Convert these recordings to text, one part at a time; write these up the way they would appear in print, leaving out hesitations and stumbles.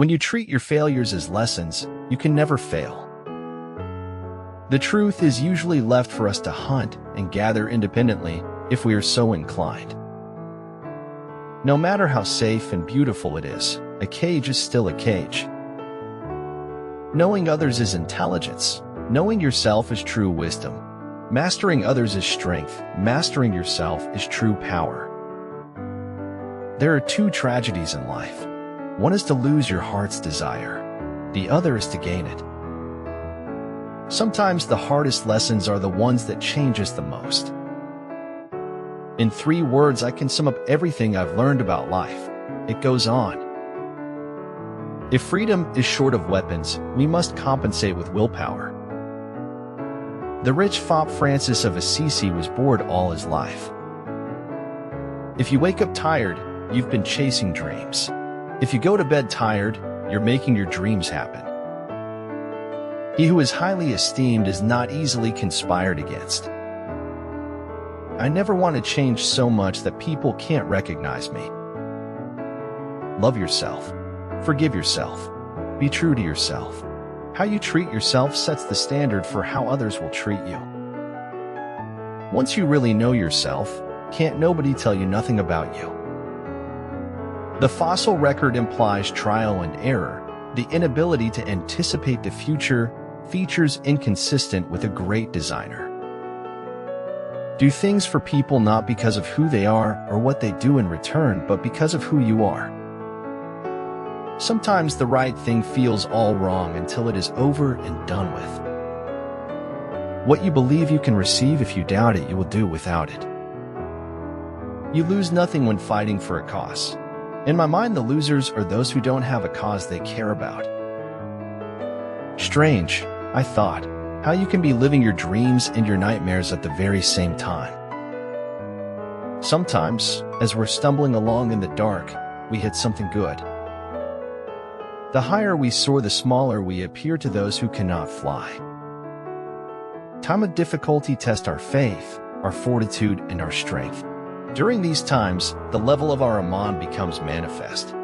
When you treat your failures as lessons, you can never fail. The truth is usually left for us to hunt and gather independently if we are so inclined. No matter how safe and beautiful it is, a cage is still a cage. Knowing others is intelligence. Knowing yourself is true wisdom. Mastering others is strength. Mastering yourself is true power. There are two tragedies in life. One is to lose your heart's desire. The other is to gain it. Sometimes the hardest lessons are the ones that change us the most. In 3 words, I can sum up everything I've learned about life. It goes on. If freedom is short of weapons, we must compensate with willpower. The rich fop Francis of Assisi was bored all his life. If you wake up tired, you've been chasing dreams. If you go to bed tired, you're making your dreams happen. He who is highly esteemed is not easily conspired against. I never want to change so much that people can't recognize me. Love yourself. Forgive yourself. Be true to yourself. How you treat yourself sets the standard for how others will treat you. Once you really know yourself, can't nobody tell you nothing about you. The fossil record implies trial and error, the inability to anticipate the future, features inconsistent with a great designer. Do things for people not because of who they are or what they do in return, but because of who you are. Sometimes the right thing feels all wrong until it is over and done with. What you believe you can receive, if you doubt it, you will do without it. You lose nothing when fighting for a cause. In my mind, the losers are those who don't have a cause they care about. Strange, I thought, how you can be living your dreams and your nightmares at the very same time. Sometimes, as we're stumbling along in the dark, we hit something good. The higher we soar, the smaller we appear to those who cannot fly. Time of difficulty tests our faith, our fortitude, and our strength. During these times, the level of our Iman becomes manifest.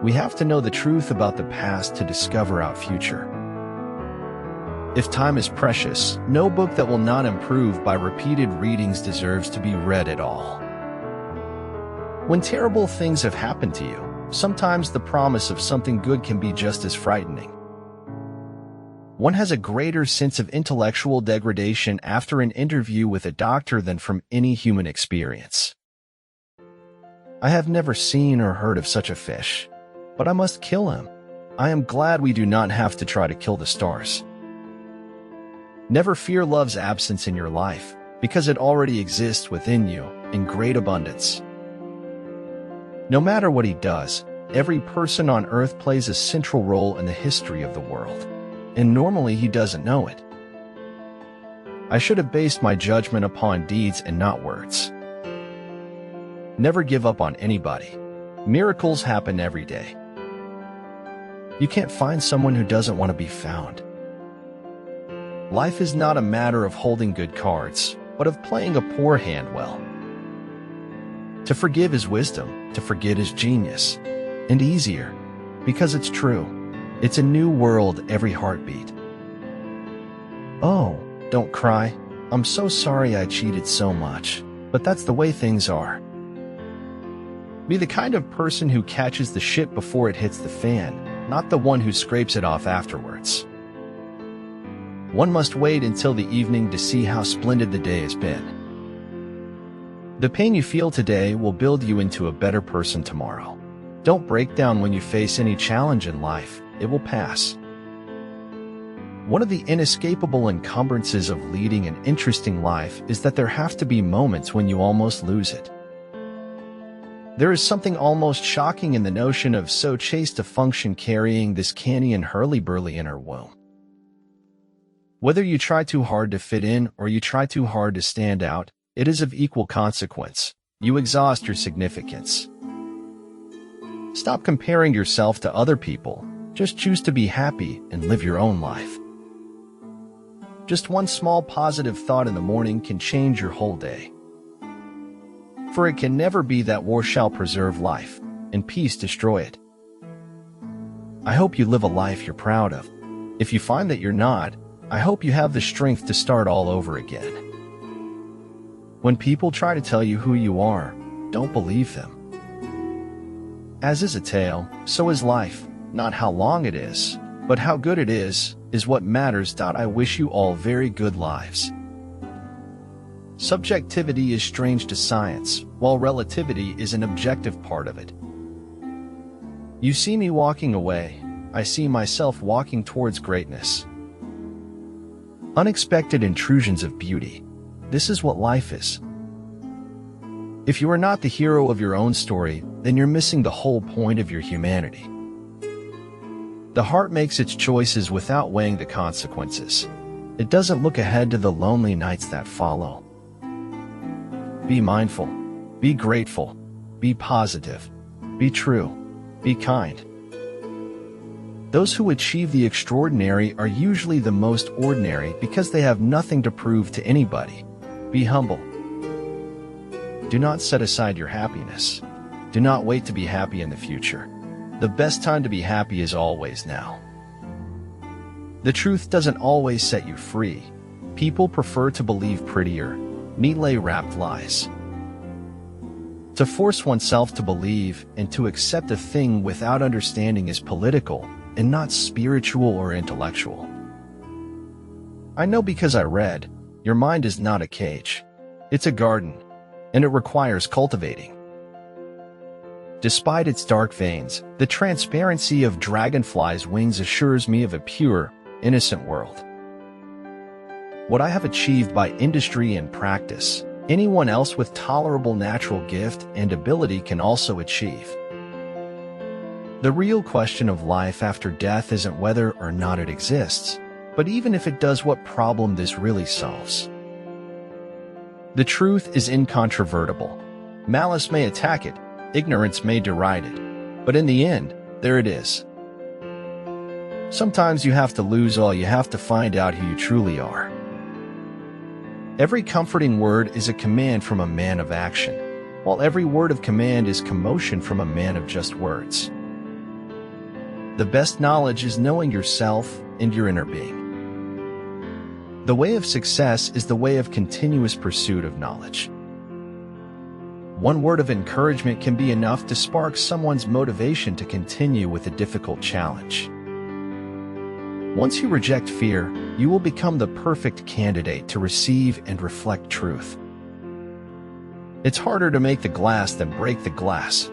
We have to know the truth about the past to discover our future. If time is precious, no book that will not improve by repeated readings deserves to be read at all. When terrible things have happened to you, sometimes the promise of something good can be just as frightening. One has a greater sense of intellectual degradation after an interview with a doctor than from any human experience. I have never seen or heard of such a fish, but I must kill him. I am glad we do not have to try to kill the stars. Never fear love's absence in your life, because it already exists within you in great abundance. No matter what he does, every person on earth plays a central role in the history of the world, and normally he doesn't know it. I should have based my judgment upon deeds and not words. Never give up on anybody. Miracles happen every day. You can't find someone who doesn't want to be found. Life is not a matter of holding good cards, but of playing a poor hand well. To forgive is wisdom, to forget is genius, and easier, because it's true. It's a new world every heartbeat. Oh, don't cry. I'm so sorry I cheated so much, but that's the way things are. Be the kind of person who catches the shit before it hits the fan, not the one who scrapes it off afterwards. One must wait until the evening to see how splendid the day has been. The pain you feel today will build you into a better person tomorrow. Don't break down when you face any challenge in life. It will pass. One of the inescapable encumbrances of leading an interesting life is that there have to be moments when you almost lose it. There is something almost shocking in the notion of so chaste a function carrying this canny and hurly-burly in her womb. Whether you try too hard to fit in or you try too hard to stand out, it is of equal consequence. You exhaust your significance. Stop comparing yourself to other people. Just choose to be happy and live your own life. Just one small positive thought in the morning can change your whole day. For it can never be that war shall preserve life, and peace destroy it. I hope you live a life you're proud of. If you find that you're not, I hope you have the strength to start all over again. When people try to tell you who you are, don't believe them. As is a tale, so is life. Not how long it is, but how good it is what matters. I wish you all very good lives. Subjectivity is strange to science, while relativity is an objective part of it. You see me walking away, I see myself walking towards greatness. Unexpected intrusions of beauty. This is what life is. If you are not the hero of your own story, then you're missing the whole point of your humanity. The heart makes its choices without weighing the consequences. It doesn't look ahead to the lonely nights that follow. Be mindful, be grateful, be positive, be true, be kind. Those who achieve the extraordinary are usually the most ordinary because they have nothing to prove to anybody. Be humble. Do not set aside your happiness. Do not wait to be happy in the future. The best time to be happy is always now. The truth doesn't always set you free. People prefer to believe prettier, neatly wrapped lies. To force oneself to believe and to accept a thing without understanding is political and not spiritual or intellectual. I know because I read, your mind is not a cage. It's a garden, and it requires cultivating. Despite its dark veins, the transparency of dragonflies' wings assures me of a pure, innocent world. What I have achieved by industry and practice, anyone else with tolerable natural gift and ability can also achieve. The real question of life after death isn't whether or not it exists, but even if it does, what problem this really solves. The truth is incontrovertible. Malice may attack it, ignorance may deride it, but in the end, there it is. Sometimes you have to lose all, you have to find out who you truly are. Every comforting word is a command from a man of action, while every word of command is commotion from a man of just words. The best knowledge is knowing yourself and your inner being. The way of success is the way of continuous pursuit of knowledge. One word of encouragement can be enough to spark someone's motivation to continue with a difficult challenge. Once you reject fear, you will become the perfect candidate to receive and reflect truth. It's harder to make the glass than break the glass.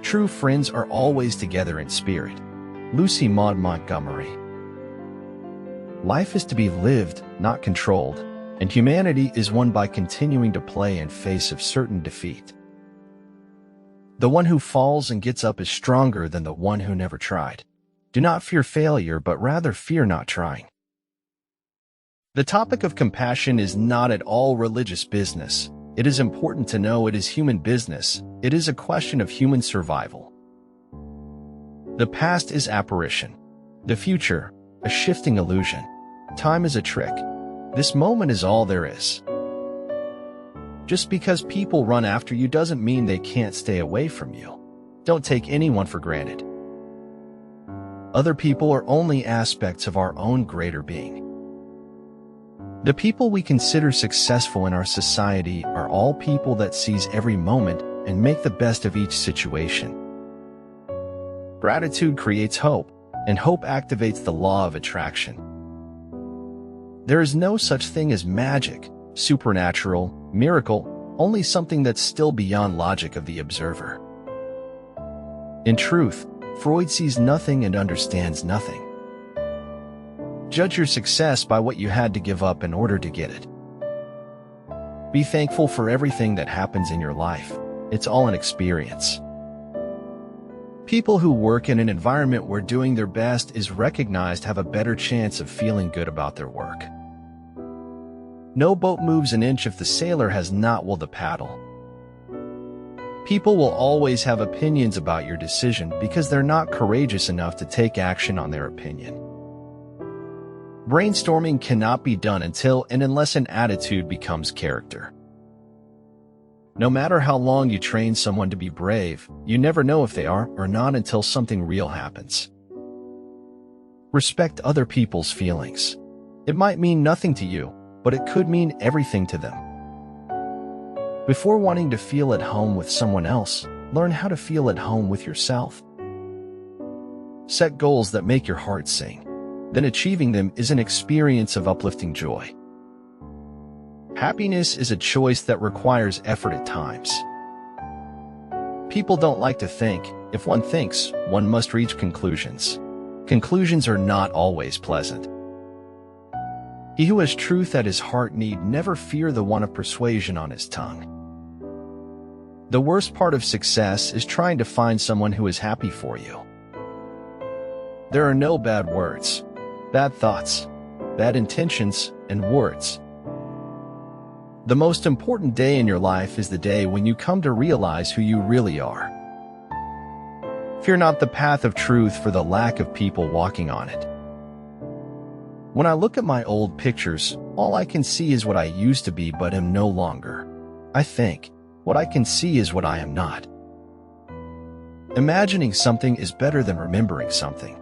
True friends are always together in spirit. Lucy Maud Montgomery. Life is to be lived, not controlled, and humanity is won by continuing to play in face of certain defeat. The one who falls and gets up is stronger than the one who never tried. Do not fear failure, but rather fear not trying. The topic of compassion is not at all religious business. It is important to know it is human business. It is a question of human survival. The past is apparition. The future, a shifting illusion. Time is a trick. This moment is all there is. Just because people run after you doesn't mean they can't stay away from you. Don't take anyone for granted. Other people are only aspects of our own greater being. The people we consider successful in our society are all people that seize every moment and make the best of each situation. Gratitude creates hope, and hope activates the law of attraction. There is no such thing as magic, supernatural, miracle, only something that's still beyond logic of the observer. In truth, Freud sees nothing and understands nothing. Judge your success by what you had to give up in order to get it. Be thankful for everything that happens in your life. It's all an experience. People who work in an environment where doing their best is recognized have a better chance of feeling good about their work. No boat moves an inch if the sailor has not willed the paddle. People will always have opinions about your decision because they're not courageous enough to take action on their opinion. Brainstorming cannot be done until and unless an attitude becomes character. No matter how long you train someone to be brave, you never know if they are or not until something real happens. Respect other people's feelings. It might mean nothing to you, but it could mean everything to them. Before wanting to feel at home with someone else, learn how to feel at home with yourself. Set goals that make your heart sing. Then achieving them is an experience of uplifting joy. Happiness is a choice that requires effort at times. People don't like to think. If one thinks, one must reach conclusions. Conclusions are not always pleasant. He who has truth at his heart need never fear the one of persuasion on his tongue. The worst part of success is trying to find someone who is happy for you. There are no bad words, bad thoughts, bad intentions, and words. The most important day in your life is the day when you come to realize who you really are. Fear not the path of truth for the lack of people walking on it. When I look at my old pictures, all I can see is what I used to be but am no longer. I think, what I can see is what I am not. Imagining something is better than remembering something.